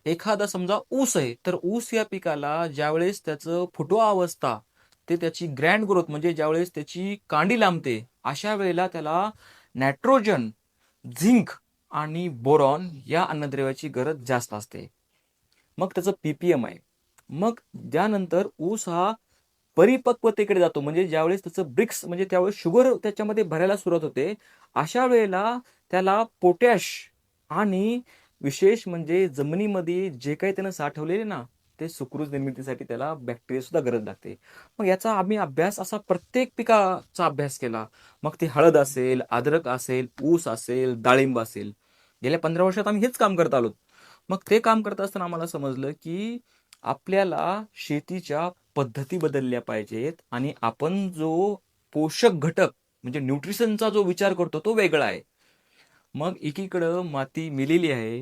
एखादा समजा ऊस आहे, तर ऊस या पिकाला ज्यावेळेस त्याचं फुटवा अवस्था ते त्याची ग्रँड ग्रोथ म्हणजे ज्यावेळेस त्याची कांडी लांबते, अशा वेळेला त्याला नायट्रोजन, झिंक आणि बोरॉन या अन्नद्रव्याची गरज जास्त असते. मग त्याचं पीपीएम आहे. मग त्यानंतर ऊस हा परिपक्वतेकडे जातो, म्हणजे ज्यावेळेस त्याचं ब्रिक्स म्हणजे त्यावेळेस शुगर त्याच्यामध्ये भरायला सुरुवात होते. अशा वेळेला त्याला पोटॅश आणि विशेष म्हणजे जमिनीमध्ये जे काही त्यानं साठवलेले ना, ते सुक्रोज निर्मितीसाठी त्याला बॅक्टेरिया सुद्धा गरज लागते. मग याचा आम्ही अभ्यास असा प्रत्येक पिकाचा अभ्यास केला. मग ते हळद असेल, अद्रक असेल, ऊस असेल, डाळिंब असेल. गेल्या 15 वर्षात आम्ही हेच काम करत आलो. मग ते काम करत असताना आम्हाला समजलं की आपल्याला शेतीच्या पद्धती बदलल्या पाहिजेत आणि आपण जो पोषक घटक म्हणजे न्यूट्रिशनचा जो विचार करतो तो वेगळा आहे. मग एकीकडं माती मेलेली आहे,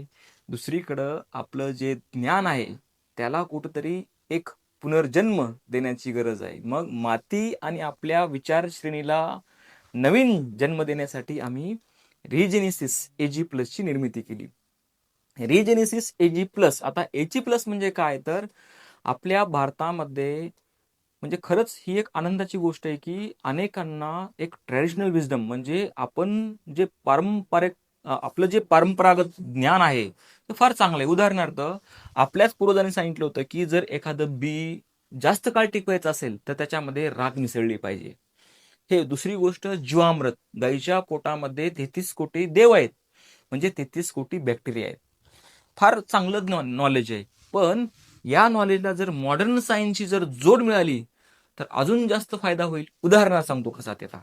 दुसरीकडं आपलं जे ज्ञान आहे त्याला कुठंतरी एक पुनर्जन्म देण्याची गरज आहे. मग माती आणि आपल्या विचारश्रेणीला नवीन जन्म देण्यासाठी आम्ही रिजेनेसिस एजी प्लसची निर्मिती केली. रिजेनेसिस एजी प्लस, आता एजी प्लस म्हणजे काय, तर आपल्या भारतामध्ये म्हणजे खरंच ही एक आनंदाची गोष्ट आहे की अनेकांना एक ट्रॅडिशनल विजडम म्हणजे आपण जे पारंपरिक आपलं जे परंपरागत ज्ञान आहे ते फार चांगलं आहे. उदाहरणार्थ, आपल्याच पूर्वजांनी सांगितलं होतं की जर एखादं बी जास्त काळ टिकवायचं असेल तर त्याच्यामध्ये राख मिसळली पाहिजे. हे दुसरी गोष्ट, जीवामृत. गाईच्या पोटामध्ये 33 कोटी देव आहेत, म्हणजे 33 कोटी बॅक्टेरिया आहेत. फार चांगलं नॉलेज आहे. पण या नॉलेजला जर मॉडर्न सायन्सची जर जोड मिळाली तर अजून जास्त फायदा होईल. उदाहरणार्थ सांगतो कसा त्याचा.